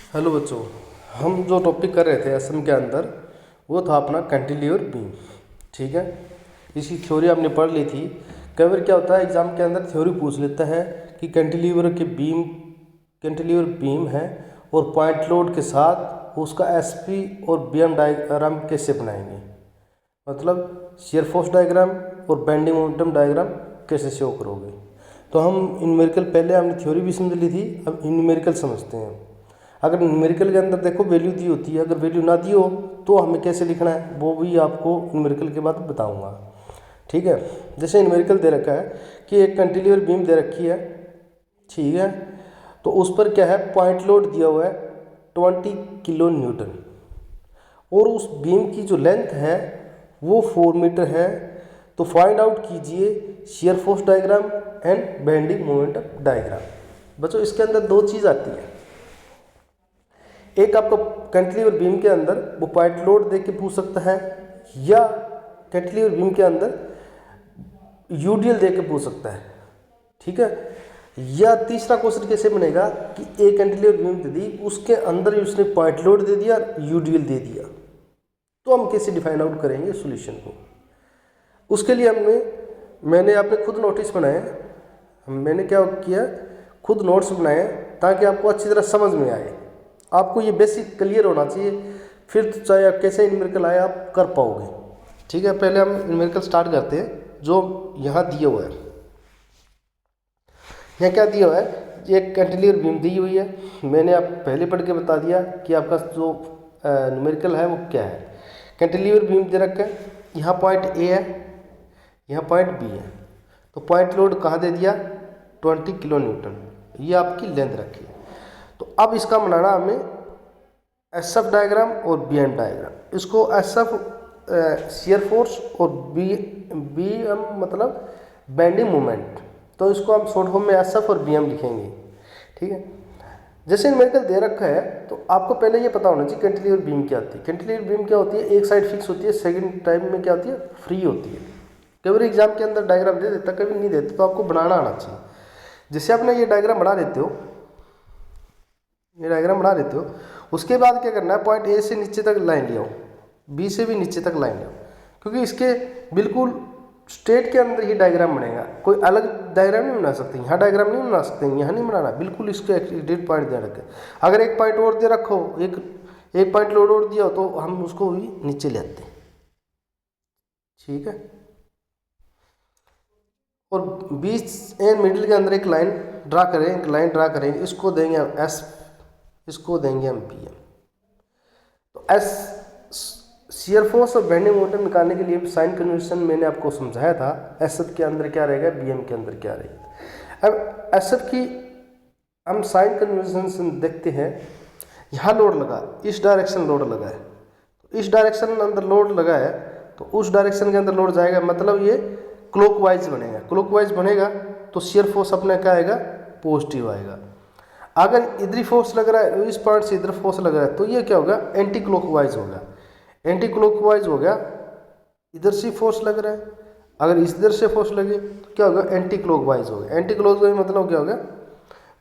Hello बच्चों, हम जो टॉपिक कर रहे थे एसएम के अंदर वो था अपना कैंटिलीवर बीम। ठीक है, इसकी थ्योरी आपने पढ़ ली थी। कई बार क्या होता है एग्जाम के अंदर थ्योरी पूछ लेता है कि कैंटिलीवर बीम है और पॉइंट लोड के साथ उसका एसपी और बीएम डायग्राम कैसे बनाएंगे, मतलब शियर फोर्स डायग्राम और बेंडिंग मोमेंटम डायग्राम कैसे शो करोगे। तो हम न्यूमेरिकल पहले हमने थ्योरी भी समझ ली थी, अब न्यूमेरिकल समझते हैं। अगर न्यूमेरिकल के अंदर देखो वैल्यू दी होती है, अगर वैल्यू ना दी हो तो हमें कैसे लिखना है वो भी आपको न्यूमेरिकल के बाद बताऊंगा। ठीक है, जैसे न्यूमेरिकल दे रखा है कि एक कैंटिलीवर बीम दे रखी है। ठीक है, तो उस पर क्या है, पॉइंट लोड दिया हुआ है 20 किलो न्यूटन और उस बीम की जो लेंथ है वो 4 मीटर है। तो फाइंड आउट कीजिए shear force diagram and bending momentum diagram. बच्चों इसके अंदर दो चीज़ आती है, एक आपका कैंटिलीवर बीम के अंदर वो पॉइंट लोड देख के पूछ सकता है, या कैंटिलीवर बीम के अंदर यूडीएल देख के पूछ सकता है। ठीक है, या तीसरा क्वेश्चन कैसे बनेगा कि एक कैंटिलीवर बीम दे दी, उसके अंदर ही उसने पॉइंट लोड दे दिया, यूडीएल दे दिया, तो हम कैसे डिफाइन आउट करेंगे सॉल्यूशन को। उसके लिए मैंने अपने खुद नोटिस बनाए। मैंने क्या किया, खुद नोट्स बनाए ताकि आपको अच्छी तरह समझ में आए। आपको ये बेसिक क्लियर होना चाहिए, फिर तो चाहे आप कैसे न्यूमेरिकल आए आप कर पाओगे। ठीक है, पहले हम न्यूमेरिकल स्टार्ट करते हैं। जो यहाँ दिया हुआ है, यहाँ क्या दिया हुआ है, ये एक कैंटिलीवर बीम दी हुई है। मैंने आप पहले पढ़ के बता दिया कि आपका जो न्यूमेरिकल है वो क्या है। कैंटिलीवर बीम दे रखा है, यहाँ पॉइंट ए है, यहाँ पॉइंट बी है। तो पॉइंट लोड कहाँ दे दिया, 20 किलो न्यूटन, ये आपकी लेंथ रखी है। तो अब इसका बनाना हमें एस एफ डायग्राम और बी एम डायग्राम। इसको एस एफ शियर फोर्स और बी एम मतलब बेंडिंग मोमेंट, तो इसको हम शॉर्ट फॉर्म में एस एफ और बी एम लिखेंगे। ठीक है, जैसे न्यूमेरिकल दे रखा है तो आपको पहले ये पता होना चाहिए कैंटिलीवर बीम क्या होती है। कैंटिलीवर बीम क्या होती है, एक साइड फिक्स होती है, सेकंड टाइम में क्या होती है, फ्री होती है। कई बार एग्जाम के अंदर डायग्राम दे देता, कभी नहीं देता, तो आपको बनाना आना चाहिए। जैसे आपने ये डायग्राम बना लेते हो, ये डायग्राम बना लेते हो, उसके बाद क्या करना है, पॉइंट ए से नीचे तक लाइन ले आओ, बी से भी नीचे तक लाइन ले आओ, क्योंकि इसके बिल्कुल स्ट्रेट के अंदर ही डायग्राम बनेगा। कोई अलग डायग्राम नहीं बना सकते, यहाँ डायग्राम नहीं बना सकते, यहाँ नहीं बनाना, बिल्कुल इसके एग्जैक्ट पॉइंट दे रखे। अगर एक पॉइंट और दे रखो, एक पॉइंट लोड और दिया हो तो हम उसको भी नीचे ले आते हैं। ठीक है, और बीच एंड मिडिल के अंदर एक लाइन ड्रा करें, एक लाइन ड्रा करेंगे, इसको देंगे हम एस, इसको देंगे हम पी एम। तो एस शियर फोर्स और बेंडिंग मोमेंटम निकालने के लिए साइन कन्वेंशन मैंने आपको समझाया था, एस एफ के अंदर क्या रहेगा, बी एम के अंदर क्या रहेगा। अब एस एफ की हम साइन कन्वेंशन देखते हैं। यहाँ लोड लगा, इस डायरेक्शन लोड लगा है, तो इस डायरेक्शन में अंदर लोड लगा है, तो उस डायरेक्शन के अंदर लोड जाएगा, मतलब ये क्लॉकवाइज बनेगा। क्लॉकवाइज बनेगा तो शियर फोर्स अपने क्या आएगा, पॉजिटिव आएगा। अगर इधर फोर्स लग रहा है, इस पॉइंट से इधर फोर्स लग रहा है, तो ये क्या होगा, एंटी क्लॉकवाइज होगा। एंटी क्लॉकवाइज हो गया, इधर से फोर्स लग रहा है, अगर इधर से फोर्स लगे तो क्या होगा, एंटी क्लॉकवाइज होगा। एंटी क्लॉकवाइज मतलब क्या होगा,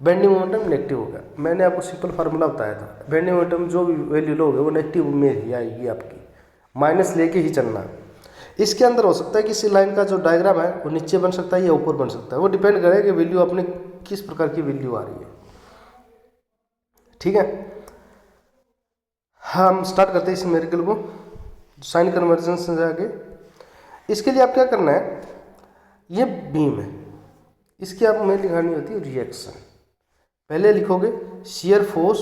बेंडिंग मोमेंटम नेगेटिव होगा। मैंने आपको सिंपल फार्मूला बताया था, बेंडिंग मोमेंटम जो भी वैल्यू लोगे वो नेगेटिव में ही आएगी, आपकी माइनस लेके ही चलना। इसके अंदर हो सकता है कि इसी लाइन का जो डायग्राम है वो नीचे बन सकता है या ऊपर बन सकता है, वो डिपेंड करेगा कि वैल्यू अपने किस प्रकार की वैल्यू आ रही है। ठीक है, हम स्टार्ट करते हैं इस न्यूमेरिकल को साइन कन्वर्जन से जाके। इसके लिए आप क्या करना है, ये बीम है, इसकी आप में लिखानी होती है रिएक्शन। पहले लिखोगे शियर फोर्स,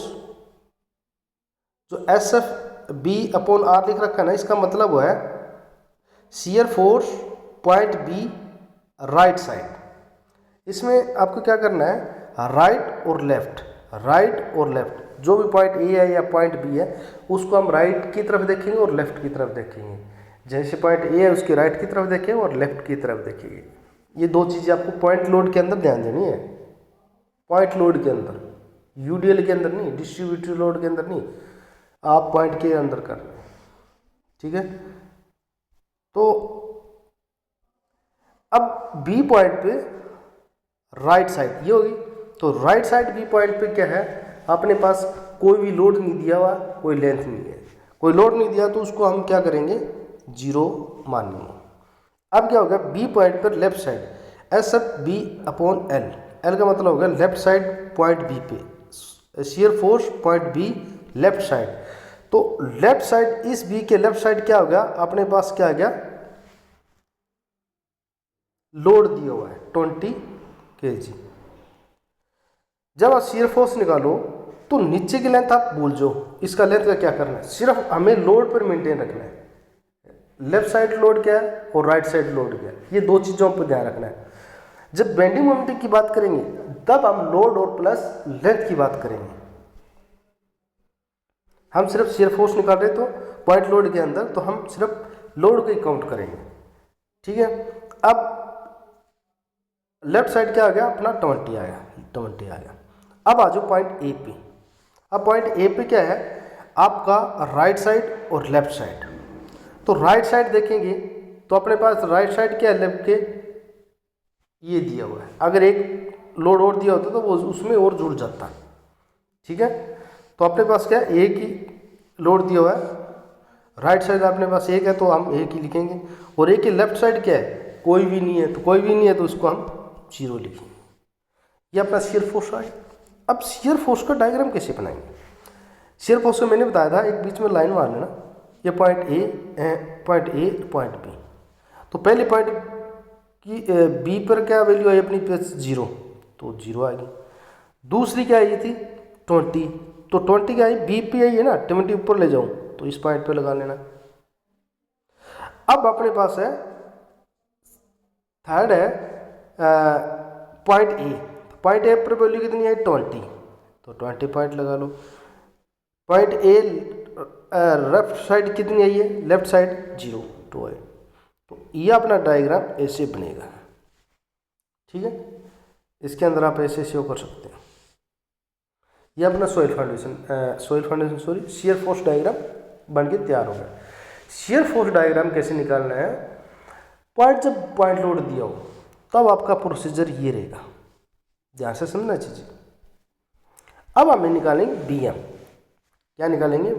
जो S F B upon R लिख रखा है ना, इसका मतलब वो है shear force point B right side. इसमें आपको क्या करना है, राइट और लेफ्ट, राइट और लेफ्ट, जो भी पॉइंट ए है या पॉइंट बी है उसको हम राइट की तरफ देखेंगे और लेफ्ट की तरफ देखेंगे। जैसे पॉइंट ए है उसकी राइट की तरफ देखेंगे और लेफ्ट की तरफ देखेंगे। ये दो चीज़ें आपको पॉइंट लोड के अंदर ध्यान देनी है। पॉइंट लोड के अंदर, यूडीएल के अंदर नहीं, डिस्ट्रीब्यूटिव लोड के अंदर नहीं, आप पॉइंट के अंदर कर रहे हैं। ठीक है, तो अब बी पॉइंट पे राइट साइड ये होगी, तो राइट साइड बी पॉइंट पे क्या है, अपने पास कोई भी लोड नहीं दिया हुआ, कोई लेंथ नहीं है, कोई लोड नहीं दिया, तो उसको हम क्या करेंगे, 0 मानेंगे। अब क्या होगा, बी पॉइंट पर लेफ्ट साइड एस सब बी अपॉन एल, एल का मतलब होगा लेफ्ट साइड पॉइंट बी पे, shear force point be left side. तो लेफ्ट साइड, इस बी के लेफ्ट साइड क्या होगा, अपने पास क्या आ गया, लोड दिया हुआ है 20 kg। जब आप शियर फोर्स निकालो तो नीचे की लेंथ आप भूल जाओ, इसका लेंथ का क्या करना है, सिर्फ हमें लोड पर मेंटेन रखना है। लेफ्ट साइड लोड क्या है और राइट साइड लोड क्या है, ये दो चीज़ों पर ध्यान रखना है। जब बेंडिंग मोमेंट की बात करेंगे तब हम लोड और प्लस लेंथ की बात करेंगे। हम सिर्फ शियर फोर्स निकाल रहे तो पॉइंट लोड के अंदर तो हम सिर्फ लोड को ही काउंट करेंगे, ठीक है। अब लेफ्ट साइड क्या आ गया अपना 20 आ गया। अब आ जाओ पॉइंट ए पे। अब पॉइंट ए पे क्या है आपका, राइट साइड और लेफ्ट साइड। तो राइट साइड देखेंगे तो अपने पास राइट साइड क्या है, लेफ्ट के ये दिया हुआ है। अगर एक लोड और दिया होता तो वो उसमें और जुड़ जाता, ठीक है। तो अपने पास क्या है, एक ही लोड दिया हुआ है, राइट साइड अपने पास एक है तो हम एक ही लिखेंगे, और एक ही लेफ्ट साइड क्या है, कोई भी नहीं है तो उसको हम 0 लिखेंगे। ये अपना शियर फोर्स है। अब शियर फोर्स का डायग्राम कैसे बनाएंगे, शियर फोर्स को मैंने बताया था एक बीच में लाइन मार लेना, ये पॉइंट ए पॉइंट बी। तो पहले पॉइंट की बी पर क्या वैल्यू आई अपनी प्लस 0, तो 0 आएगी। दूसरी क्या आई थी 20, तो 20 क्या आई, बी पे आई है ना, 20 ऊपर ले जाऊं तो इस पॉइंट पे लगा लेना। अब अपने पास है थर्ड है पॉइंट ए पर वैल्यू कितनी है 20, तो 20 पॉइंट लगा लो। पॉइंट ए लेफ्ट साइड कितनी आई है, लेफ्ट साइड 0 2 है। तो ये अपना डायग्राम ऐसे बनेगा, ठीक है। इसके अंदर आप ऐसे शो कर सकते हैं। ये अपना soil foundation shear force diagram बन के तैयार हो गया। शियर फोर्स डायग्राम कैसे निकालना है, जब पॉइंट लोड दिया हो तब आपका प्रोसीजर ये रहेगा, ध्यान से समझना चीज़ें। अब हमें निकालेंगे बीएम। क्या निकालेंगे,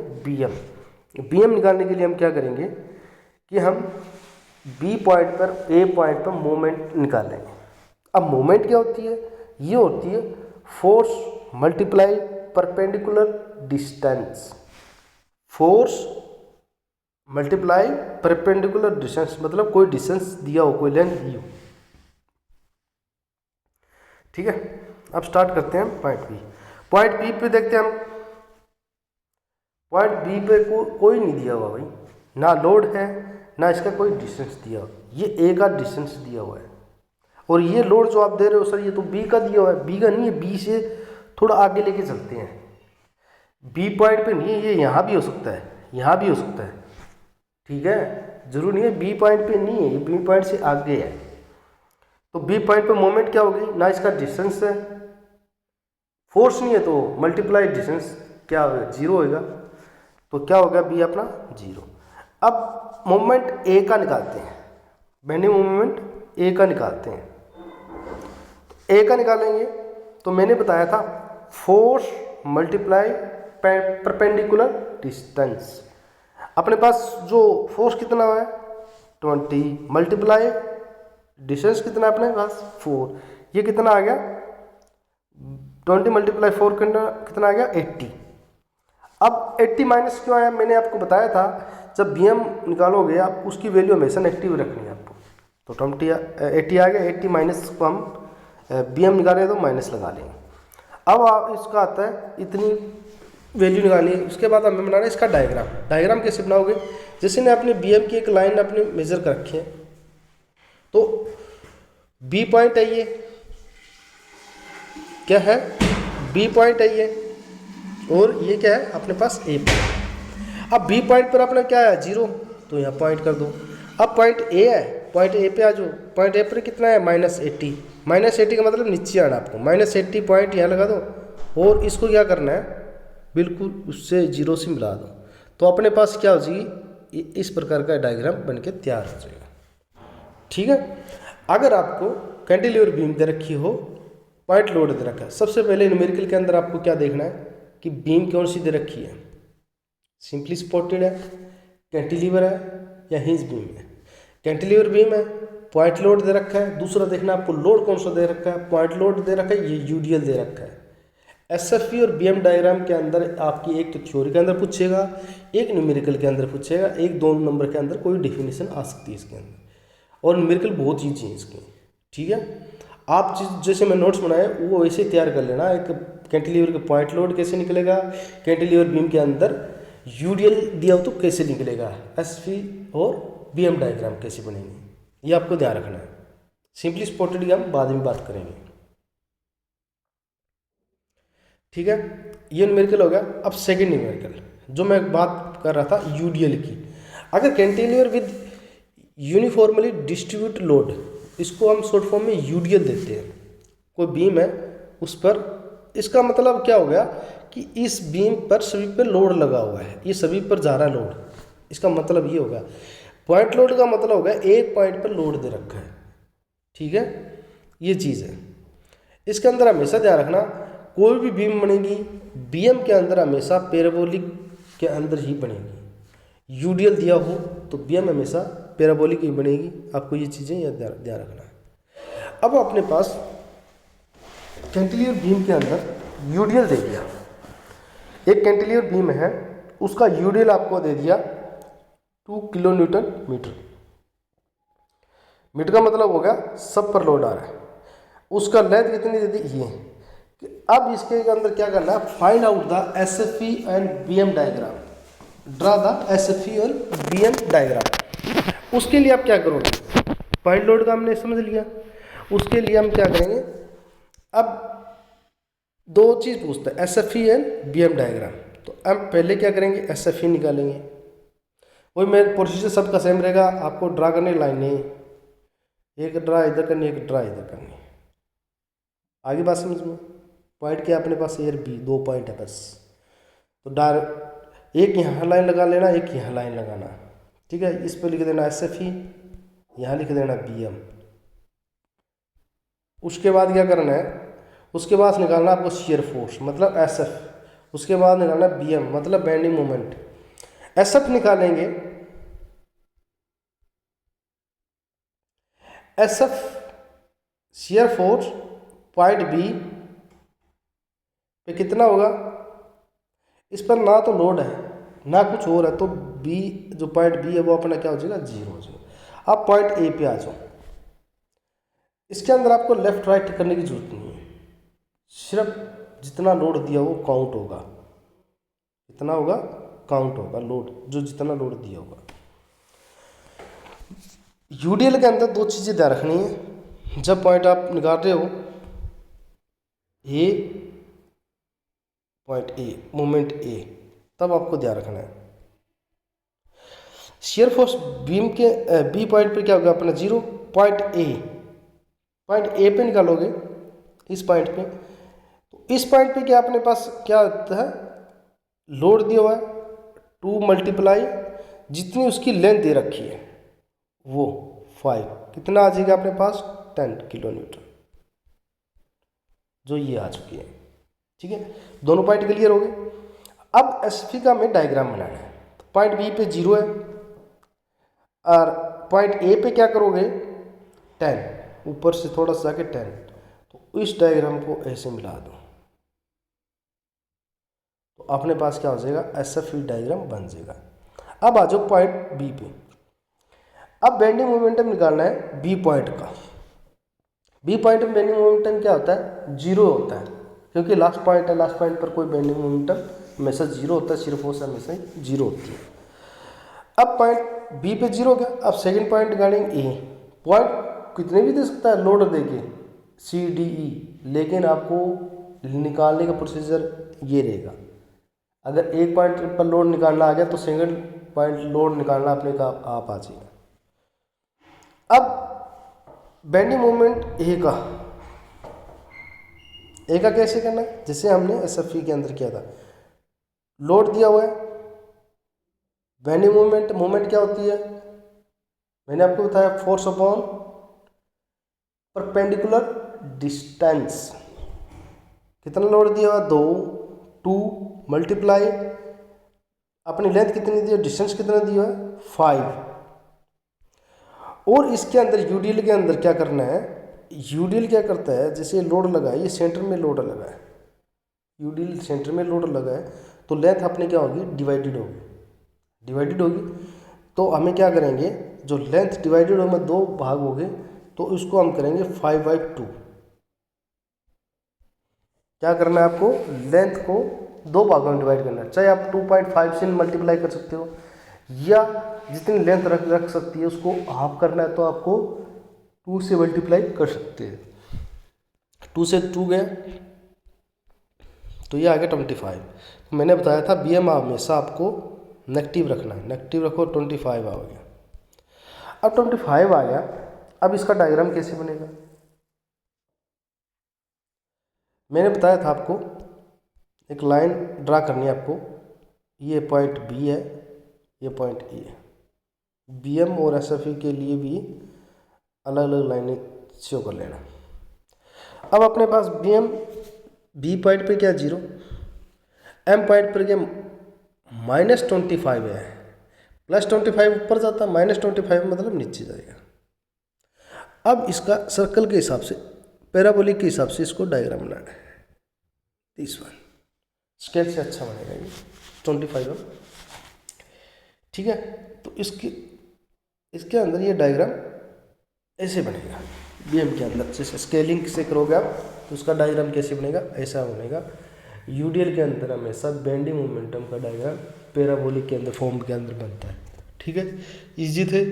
बीएम निकालने के लिए हम क्या करेंगे कि हम बी पॉइंट पर ए पॉइंट पर मोमेंट निकालेंगे। अब मोमेंट क्या होती है, ये होती है force multiply perpendicular distance. Force multiply perpendicular distance मतलब कोई डिस्टेंस दिया हो, कोई लेंथ दी हो, ठीक है। अब स्टार्ट करते हैं पॉइंट बी पे देखते हैं हम। पॉइंट बी पे कोई नहीं दिया हुआ भाई, ना लोड है ना इसका कोई डिस्टेंस दिया हुआ, ये ए का डिस्टेंस दिया हुआ है। और ये लोड जो आप दे रहे हो सर ये तो बी का दिया हुआ है, बी का नहीं है, बी से थोड़ा आगे लेके चलते हैं। बी पॉइंट पे नहीं है, ये यहाँ भी हो सकता है, यहाँ भी हो सकता है, ठीक है। जरूरी नहीं है बी पॉइंट पे नहीं है, ये बी पॉइंट से आगे है। तो बी पॉइंट पे मोमेंट क्या होगी, ना इसका डिस्टेंस है, फोर्स नहीं है तो मल्टीप्लाई डिस्टेंस क्या होगा 0 होगा, तो क्या होगा बी अपना 0। अब मोमेंट ए का निकालते हैं, बेंडिंग मोमेंट ए का निकालते हैं। ए का निकालेंगे तो मैंने बताया था फोर्स मल्टीप्लाई परपेंडिकुलर डिस्टेंस। अपने पास जो फोर्स कितना है 20 मल्टीप्लाई डिस्टेंस कितना है अपने पास 4, ये कितना आ गया 20 मल्टीप्लाई 4 कितना आ गया 80। अब 80 माइनस क्यों आया, मैंने आपको बताया था जब बीएम निकालोगे आप उसकी वैल्यू हमेशा नेगेटिव रखनी है आपको। तो 80 आ गया, 80 माइनस को हम बीएम निकालें तो माइनस लगा लेंगे। अब आप इसका आता है इतनी वैल्यू निकालनी है, उसके बाद हमें बनाना है इसका डायग्राम कैसे बनाओगे, जैसे ने अपने बीएम की एक लाइन अपने मेजर कर रखी है, तो बी पॉइंट है, ये क्या है बी पॉइंट है ये, और ये क्या है अपने पास ए पॉइंट। अब बी पॉइंट पर अपना क्या है 0, तो यहाँ पॉइंट कर दो। अब पॉइंट ए है, पॉइंट ए पे आ जाओ, पॉइंट ए पर कितना है -80 का मतलब नीचे आना आपको, -80 पॉइंट यहाँ लगा दो और इसको क्या करना है बिल्कुल उससे 0 से मिला दो, तो अपने पास क्या हो जाएगी इस प्रकार का डायग्राम बन के तैयार हो जाएगा, ठीक है। अगर आपको कैंटिलीवर बीम दे रखी हो, पॉइंट लोड दे रखा है, सबसे पहले न्यूमेरिकल के अंदर आपको क्या देखना है कि बीम कौन सी दे रखी है, सिंपली सपोर्टेड है, कैंटिलीवर है या हिंज बीम है। कैंटिलीवर बीम है, पॉइंट लोड दे रखा है। दूसरा देखना आपको लोड कौन सा दे रखा है, पॉइंट लोड दे रखा है, ये यूडीएल दे रखा है। एसएफई और बीएम डायग्राम के अंदर आपकी एक तो थ्योरी के अंदर पूछेगा, एक न्यूमेरिकल के अंदर पूछेगा, एक 2 नंबर के अंदर कोई डेफिनेशन आ सकती है इसके अंदर, और न्यूमेरिकल बहुत ईजी है इसकी, ठीक है। आप जैसे मैं नोट्स बनाए वो वैसे तैयार कर लेना। एक कैंटिलीवर के पॉइंट लोड कैसे निकलेगा, कैंटिलीवर बीम के अंदर यूडीएल दिया हो तो कैसे निकलेगा, एसएफई और बीएम डायग्राम कैसे बनेंगे, ये आपको ध्यान रखना है। सिंपली सपोर्टेड की हम बाद में बात करेंगे, ठीक है। ये न्यूमेरिकल हो गया। अब सेकंड न्यूमेरिकल जो मैं बात कर रहा था यूडीएल की, अगर cantilever with uniformly distribute load, इसको हम शॉर्ट फॉर्म में यूडीएल देते हैं। कोई बीम है उस पर, इसका मतलब क्या हो गया कि इस बीम पर सभी पर लोड लगा हुआ है, ये सभी पर जा रहा है लोड, इसका मतलब ये होगा। पॉइंट लोड का मतलब होगा एक पॉइंट पर लोड दे रखा है, ठीक है, ये चीज़ है। इसके अंदर हमेशा ध्यान रखना कोई भी बीम बनेगी बीएम के अंदर हमेशा पैराबोलिक के अंदर ही बनेगी। यूडीएल दिया हो तो बीएम हमेशा पैराबोलिक ही बनेगी, आपको ये चीज़ें ध्यान रखना है। अब अपने पास कैंटिलीवर बीम के अंदर यूडीएल दे दिया, एक कैंटिलीवर बीम है उसका यूडीएल आपको दे दिया 2 किलो न्यूटन मीटर। मीटर का मतलब हो गया सब पर लोड आ रहा है। उसका लेंथ कितनी दे दी, ये। अब इसके अंदर क्या करना है, find out the SFE and BM diagram, draw the SFE और बीएम डायग्राम। उसके लिए आप क्या करोगे, पॉइंट लोड का हमने समझ लिया, उसके लिए हम क्या करेंगे, अब 2 चीज़ पूछता है, एसएफई एंड बीएम डायग्राम। तो हम पहले क्या करेंगे, एसएफई निकालेंगे। वही मेरा प्रोसीजर सबका सेम रहेगा, आपको ड्रा करने लाइनें, एक ड्रा इधर करनी, एक ड्रा इधर करनी। आगे बात समझ में, पॉइंट क्या अपने पास ए और बी 2 पॉइंट है बस, तो एक यहाँ लाइन लगा लेना, एक यहाँ लाइन लगाना, ठीक है। इस पर लिख देना एसएफई, यहाँ लिख देना बीएम। उसके बाद क्या करना है, उसके बाद निकालना आपको शियर फोर्स मतलब एसएफ, उसके बाद निकालना बीएम मतलब बेंडिंग मोमेंट। एसएफ निकालेंगे, SF shear force point B पे कितना होगा, इस पर ना तो लोड है ना कुछ और है, तो बी जो पॉइंट बी है वो अपना क्या हो जाएगा, 0 हो जाएगा। अब पॉइंट ए पे आ जाओ, इसके अंदर आपको लेफ्ट राइट करने की जरूरत नहीं है, सिर्फ जितना लोड दिया वो काउंट होगा, कितना होगा काउंट होगा लोड, जो जितना लोड दिया होगा। यूडीएल के अंदर 2 चीज़ें ध्यान रखनी है, जब पॉइंट आप निकाल रहे हो, ए पॉइंट ए मोमेंट ए, तब आपको ध्यान रखना है। शियर फोर्स बीम के बी पॉइंट पे क्या होगा अपना 0, पॉइंट ए पे निकालोगे, इस पॉइंट पे, तो इस पॉइंट पे क्या अपने पास क्या होता है, लोड दिया हुआ है 2 मल्टीप्लाई जितनी उसकी लेंथ दे रखी है वो 5, कितना आ जाएगा अपने पास 10 किलो न्यूटन, जो ये आ चुकी है, ठीक है। दोनों पॉइंट क्लियर हो गए। अब एसएफई का हमें डायग्राम बनाना है, तो पॉइंट बी पे 0 है और पॉइंट ए पे क्या करोगे 10, ऊपर से थोड़ा सा जाके 10, तो इस डायग्राम को ऐसे मिला दो, तो अपने पास क्या हो जाएगा, एसएफई डायग्राम बन जाएगा। अब आ जाओ पॉइंट बी पे, अब बेंडिंग मोमेंटम निकालना है बी पॉइंट का। बी पॉइंट में बेंडिंग मोमेंटम क्या होता है, 0 होता है, क्योंकि लास्ट पॉइंट है, लास्ट पॉइंट पर कोई बेंडिंग मोमेंटम हमेशा 0 होता है, सिर्फ फोर्स हमेशा 0 होती है। अब पॉइंट बी पे 0 हो गया। अब सेकंड पॉइंट निकालेंगे ए, पॉइंट कितने भी दे सकता है लोड देके सी डी ई, लेकिन आपको निकालने का प्रोसीजर ये रहेगा, अगर एक पॉइंट पर लोड निकालना आ गया तो सेकंड पॉइंट लोड निकालना अपने का आप आ जाएगा। अब बेंडिंग मोमेंट ए का कैसे करना है, जैसे हमने एसएफई के अंदर किया था, लोड दिया हुआ है, बेंडिंग मोमेंट क्या होती है, मैंने आपको बताया फोर्स अपॉन परपेंडिकुलर डिस्टेंस। कितना लोड दिया हुआ 2, 2 मल्टीप्लाई अपनी लेंथ कितनी दी है, डिस्टेंस कितना दिया है 5। और इसके अंदर यूडीएल के अंदर क्या करना है, यूडीएल क्या करता है, जैसे लोड लगा है, ये सेंटर में लोड लगा है, यूडीएल सेंटर में लोड लगा है, तो लेंथ अपनी क्या होगी, डिवाइडेड होगी। तो हमें क्या करेंगे, जो लेंथ डिवाइडेड होगा 2 भाग हो गए, तो इसको हम करेंगे 5/2। क्या करना है आपको, लेंथ को 2 भागों में डिवाइड करना है। चाहे आप 2.5 से मल्टीप्लाई कर सकते हो, या जितनी लेंथ रख सकती है उसको हाफ करना है तो आपको 2 से मल्टीप्लाई कर सकते हैं। 2 से 2 गया तो ये आ गया 25। तो मैंने बताया था BM हमेशा आपको नेगेटिव रखना है, नेगेटिव रखो, 25 आ गया। अब 25 आ गया, अब इसका डायग्राम कैसे बनेगा, मैंने बताया था आपको एक लाइन ड्रा करनी है आपको, ये पॉइंट B है, ये पॉइंट E है। BM और SFE के लिए भी अलग अलग लाइनें शो कर लेना। अब अपने पास B पॉइंट पे क्या 0, M पॉइंट पर क्या -25 है, +25 ऊपर जाता, -25 मतलब नीचे जाएगा। अब इसका सर्कल के हिसाब से, पैराबोलिक के हिसाब से इसको डायग्राम बनाना है। दिस वन स्केल से अच्छा बनेगा ये 25। ठीक है, तो इसके अंदर ये डायग्राम ऐसे बनेगा। BM के अंदर जैसे स्केलिंग से करोगे आप तो उसका डायग्राम कैसे बनेगा, ऐसा बनेगा। यूडीएल के अंदर हमेशा बेंडिंग मोमेंटम का डायग्राम पैराबोलिक के अंदर फॉर्म के अंदर बनता है। ठीक है, इजी थे।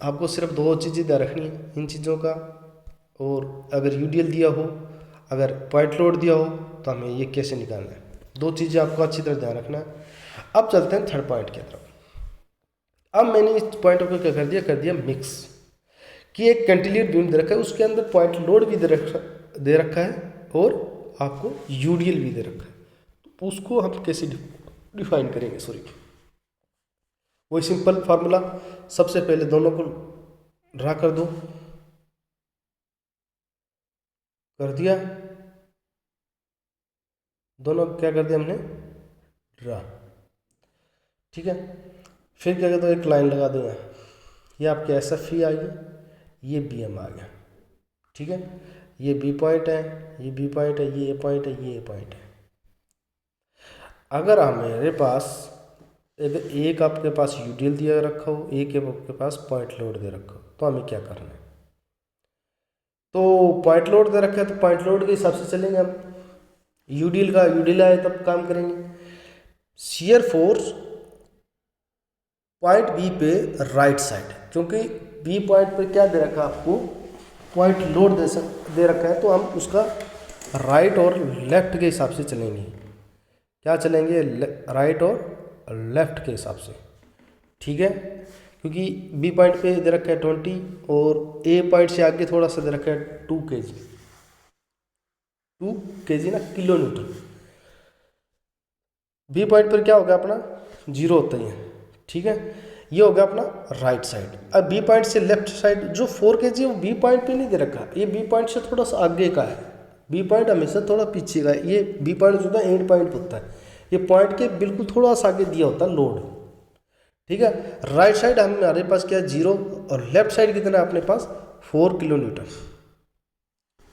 आपको सिर्फ 2 चीज़ें ध्यान रखनी है इन चीज़ों का, और अगर यूडीएल दिया हो, अगर पॉइंट लोड दिया हो तो हमें ये कैसे निकालना है, 2 चीज़ें आपको अच्छी तरह ध्यान रखना है। अब चलते हैं थर्ड पॉइंट की तरफ। अब मैंने इस पॉइंट को क्या कर दिया मिक्स, कि एक कैंटिलीवर बीम दे रखा है, उसके अंदर पॉइंट लोड भी दे रखा है और आपको यूडीएल भी दे रखा है। तो उसको हम कैसे डिफाइन करेंगे, सॉरी वही सिंपल फार्मूला, सबसे पहले दोनों को ड्रा कर दो, कर दिया, दोनों क्या कर दिया हमने ड्रा। ठीक है, फिर क्या कहते हो, एक लाइन लगा दो यहाँ, ये आपके SFE आ गई, ये BM आ गया। ठीक है, ये B पॉइंट है, ये B पॉइंट है, ये A पॉइंट है, ये A पॉइंट है। अगर हमारे पास एक आपके पास यूडीएल दिया रखा हो, एक आपके पास पॉइंट लोड दे रखा हो, तो हमें क्या करना है, तो पॉइंट लोड दे रखा है तो पॉइंट लोड के हिसाब से चलेंगे हम, यूडीएल आए तब काम करेंगे। शियर फोर्स पॉइंट B पे राइट साइड, क्योंकि B पॉइंट पे क्या दे रखा है आपको, पॉइंट लोड दे रखा है, तो हम उसका राइट और लेफ्ट के हिसाब से चलेंगे। क्या चलेंगे, राइट और लेफ्ट के हिसाब से। ठीक है, क्योंकि B पॉइंट पे दे रखा है 20 और A पॉइंट से आगे थोड़ा सा दे रखा है 2 kg ना, किलो न्यूटन। B पॉइंट पर क्या होगा अपना 0 होता ही है। ठीक है, ये होगा अपना राइट साइड। अब B पॉइंट से लेफ्ट साइड जो 4 kg वो B पॉइंट पे नहीं दे रखा, ये B पॉइंट से थोड़ा सा आगे का है, B पॉइंट हमेशा थोड़ा पीछे का है। ये B पॉइंट जो होता है एंड पॉइंट होता है, ये पॉइंट के बिल्कुल थोड़ा सा आगे दिया होता है लोड। ठीक है, राइट साइड हमारे पास क्या है 0 और लेफ्ट साइड कितना है अपने पास 4 किलो न्यूटन।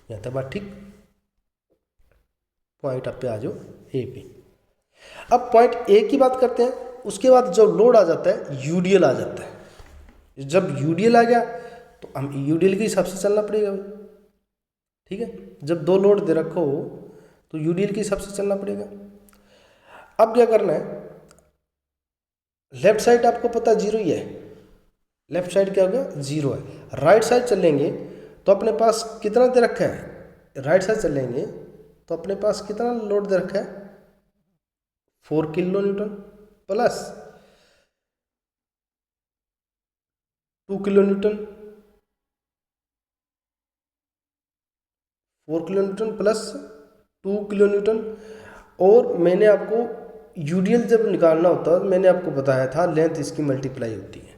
यहाँ तक बात ठीक, पॉइंट आप पे आ जाओ A पे। अब पॉइंट A की बात करते हैं, उसके बाद जब लोड आ जाता है यूडीएल आ जाता है। जब यूडीएल आ गया तो हम यूडीएल के हिसाब से चलना पड़ेगा। ठीक है, जब 2 लोड दे रखो हो तो यूडीएल के हिसाब से चलना पड़ेगा। अब क्या करना है, लेफ्ट साइड आपको पता 0 ही है, लेफ्ट साइड क्या होगा 0 है। राइट साइड चलेंगे तो अपने पास कितना दे रखा है, राइट साइड चलेंगे तो अपने पास कितना लोड दे रखा है 4 kilo Newton plus 2 kilo Newton, 4 kilo Newton plus 2 kilo Newton. और मैंने आपको यूडीएल जब निकालना होता है मैंने आपको बताया था लेंथ इसकी मल्टीप्लाई होती है।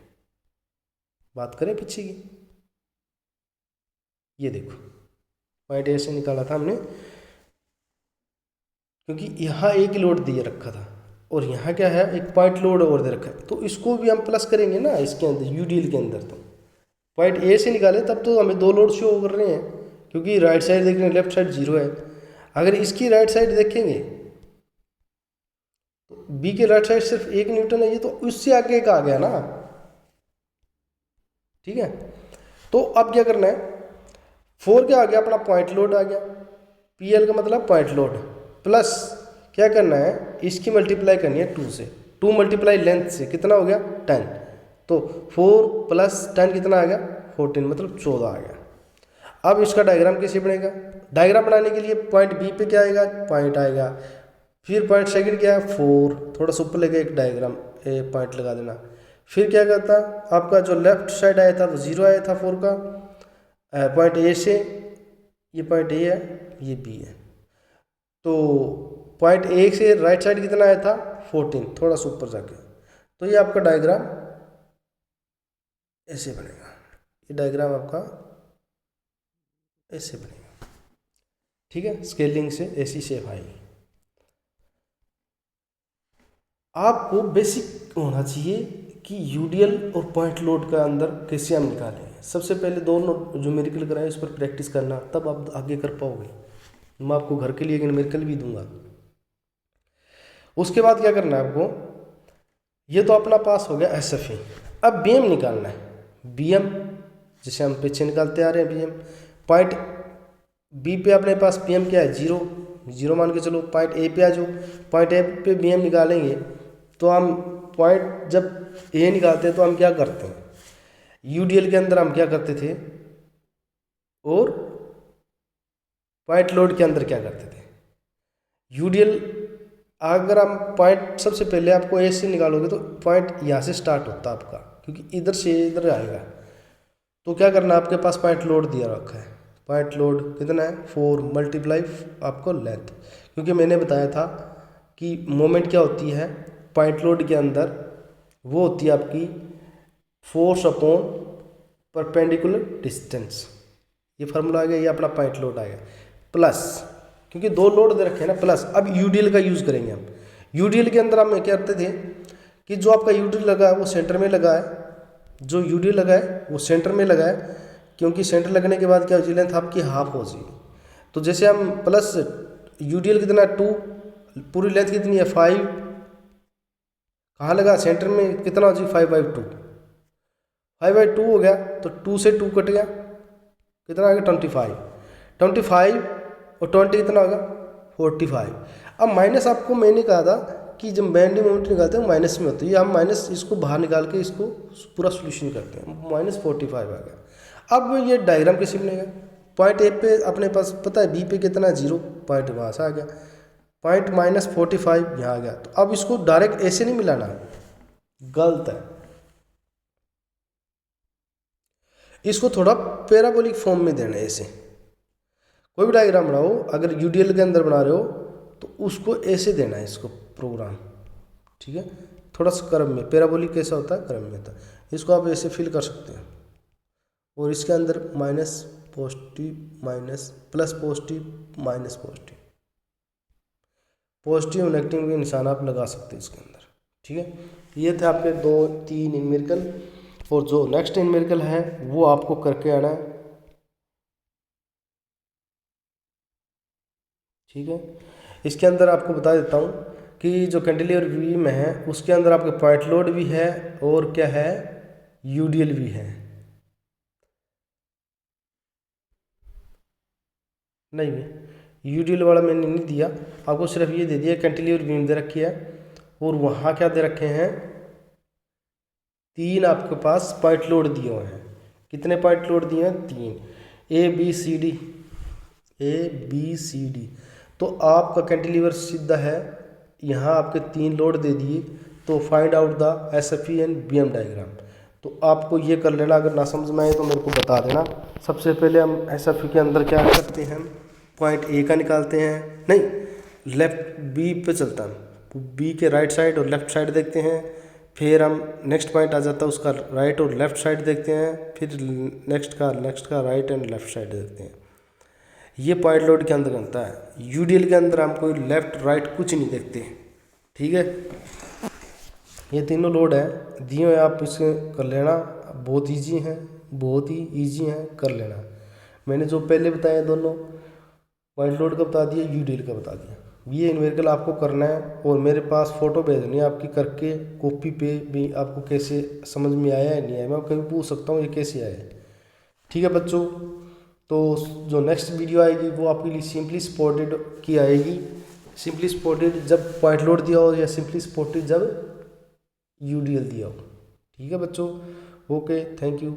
बात करें पीछे की, ये देखो पॉइंट ए से निकाला था हमने, क्योंकि यहाँ एक लोड दिए रखा था और यहाँ क्या है, एक पॉइंट लोड और दे रखा है, तो इसको भी हम प्लस करेंगे ना इसके अंदर यूडीएल के अंदर। तो पॉइंट ए से निकाले तब तो हमें दो लोड शो कर रहे हैं, क्योंकि राइट साइड देख रहे हैं, लेफ्ट साइड 0 है। अगर इसकी राइट साइड देखेंगे तो बी के राइट साइड सिर्फ 1 न्यूटन है, ये तो उससे आगे का आ गया ना, ठीक है। तो अब क्या करना है, 4 क्या आ गया अपना पॉइंट लोड आ गया, पीएल का मतलब पॉइंट लोड, प्लस क्या करना है, इसकी मल्टीप्लाई करनी है 2 से, 2 मल्टीप्लाई लेंथ से कितना हो गया 10, तो 4 + 10 कितना आ गया 14, मतलब 14 आ गया। अब इसका डायग्राम कैसे बनेगा, डायग्राम बनाने के लिए पॉइंट बी पे क्या आएगा, पॉइंट आएगा, फिर पॉइंट सेकंड क्या है 4, थोड़ा सा ऊपर लेके एक डायग्राम पॉइंट लगा देना। फिर क्या करता, आपका जो लेफ्ट साइड आया था वो 0 आया था 4 का, पॉइंट ए से, ये पॉइंट ए है, ये बी है, तो पॉइंट ए से राइट साइड कितना आया था 14, थोड़ा सा ऊपर जाके, तो ये आपका डायग्राम ऐसे बनेगा, ये डायग्राम आपका ऐसे बनेगा, ठीक है। स्केलिंग से ऐसी शेप आएगी। आपको बेसिक होना चाहिए कि यूडीएल और पॉइंट लोड का अंदर कैसे हम निकालें। सबसे पहले दोनों जो न्यूमेरिकल कराए उस पर प्रैक्टिस करना, तब आप आगे कर पाओगे। मैं आपको घर के लिए एक न्यूमेरिकल भी दूंगा। उसके बाद क्या करना है आपको, ये तो अपना पास हो गया एसएफई। अब बीएम निकालना है। बीएम जैसे हम पीछे निकालते आ रहे हैं, बीएम पॉइंट बी पे अपने पास बीएम क्या है 0 मान के चलो। पॉइंट ए पे आ जाओ, पॉइंट ए पे बीएम निकालेंगे तो हम पॉइंट जब ए निकालते हैं तो हम क्या करते हैं, यूडीएल के अंदर हम क्या करते थे और पॉइंट लोड के अंदर क्या करते थे। यूडीएल अगर हम पॉइंट सबसे पहले आपको ए से निकालोगे तो पॉइंट यहाँ से स्टार्ट होता है आपका, क्योंकि इधर से इधर आएगा। तो क्या करना है, आपके पास पॉइंट लोड दिया रखा है, पॉइंट लोड कितना है 4 मल्टीप्लाई आपको लेंथ, क्योंकि मैंने बताया था कि मोमेंट क्या होती है पॉइंट लोड के अंदर, वो होती है आपकी फोर्स अपॉन परपेंडिकुलर डिस्टेंस। ये फार्मूला आ गया, ये अपना पॉइंट लोड आएगा, प्लस क्योंकि दो लोड दे रखे हैं ना प्लस। अब यूडीएल का यूज़ करेंगे हम। यूडीएल के अंदर हम क्या करते थे कि जो आपका यूडीएल लगा है वो सेंटर में लगा है, जो यूडीएल लगा है वो सेंटर में लगा है, क्योंकि सेंटर लगने के बाद क्या हो जाएगी, लेंथ आपकी हाफ हो जाएगी। तो जैसे हम प्लस यूडीएल कितना 2, पूरी लेंथ कितनी है 5, कहाँ लगा सेंटर में, कितना हो जाएगी 5/2, 5/2 हो गया, तो 2 से 2 कट गया, कितना आ गया 25 और 20 कितना होगा 45। अब माइनस आपको मैंने कहा था कि जब बेंडिंग मोमेंट निकालते हैं माइनस में होती है, हम माइनस इसको बाहर निकाल के इसको पूरा सोल्यूशन करते हैं, -45 आ गया। अब ये डायग्राम कैसे बनेगा, पॉइंट ए पे अपने पास पता है बी पे कितना है 0, पॉइंट वहाँ से आ गया, पॉइंट -45 यहाँ आ गया। तो अब इसको डायरेक्ट ऐसे नहीं मिलाना, गलत है, इसको थोड़ा पैराबोलिक फॉर्म में देना है। ऐसे कोई भी डायग्राम बनाओ, अगर यूडीएल के अंदर बना रहे हो तो उसको ऐसे देना है इसको प्रोग्राम, ठीक है। थोड़ा सा क्रम में, पैराबोलिक कैसा होता है क्रम में होता है, इसको आप ऐसे फिल कर सकते हैं। और इसके अंदर minus positive minus plus positive minus positive, positive negative के निशान आप लगा सकते हैं इसके अंदर, ठीक है। ये थे आपके 2-3 न्यूमेरिकल, और जो नेक्स्ट न्यूमेरिकल है वो आपको करके आना है, ठीक है। इसके अंदर आपको बता देता हूँ कि जो कैंटिलीवर बीम है उसके अंदर आपके पॉइंट लोड भी है और क्या है यूडीएल भी है। नहीं, यूडीएल वाला मैंने नहीं दिया आपको, सिर्फ ये दे दिया कैंटिलीवर बीम दे रखी है, और वहाँ क्या दे रखे हैं 3 आपके पास पॉइंट लोड दिए हुए हैं। कितने पॉइंट लोड दिए हैं 3, A B C D। तो आपका कैंटिलीवर सीधा है, यहाँ आपके 3 लोड दे दिए, तो find out the SFE and BM diagram. तो आपको ये कर लेना, अगर ना समझ में आए तो मेरे को बता देना। सबसे पहले हम एसएफई के अंदर क्या करते हैं, पॉइंट ए का निकालते हैं, नहीं लेफ्ट बी पे चलता है, बी के राइट साइड और लेफ्ट साइड देखते हैं, फिर हम नेक्स्ट पॉइंट आ जाता है उसका राइट और लेफ्ट साइड देखते हैं, फिर नेक्स्ट का राइट एंड लेफ्ट साइड देखते हैं। ये पॉइंट लोड के अंदर बनता है। यूडीएल के अंदर हम कोई लेफ्ट राइट कुछ नहीं देखते, ठीक है। ये तीनों लोड है दिए हुए, आप इसे कर लेना, बहुत इजी है, बहुत ही इजी है, कर लेना। मैंने जो पहले बताया दोनों पॉइंट लोड का बता दिया, यूडीएल का बता दिया। ये न्यूमेरिकल आपको करना है और मेरे पास फ़ोटो भेजनी है आपकी करके, कॉपी पे भी आपको कैसे समझ में आया है नहीं आया, मैं कभी पूछ सकता हूँ ये कैसे आया है, ठीक है बच्चों। तो जो नेक्स्ट वीडियो आएगी वो आपके लिए सिंपली स्पॉटेड की आएगी, सिंपली स्पॉटेड जब पॉइंट लोड दिया हो या सिंपली स्पॉटेड जब यूडीएल दिया हो, ठीक है बच्चों। Okay, thank you.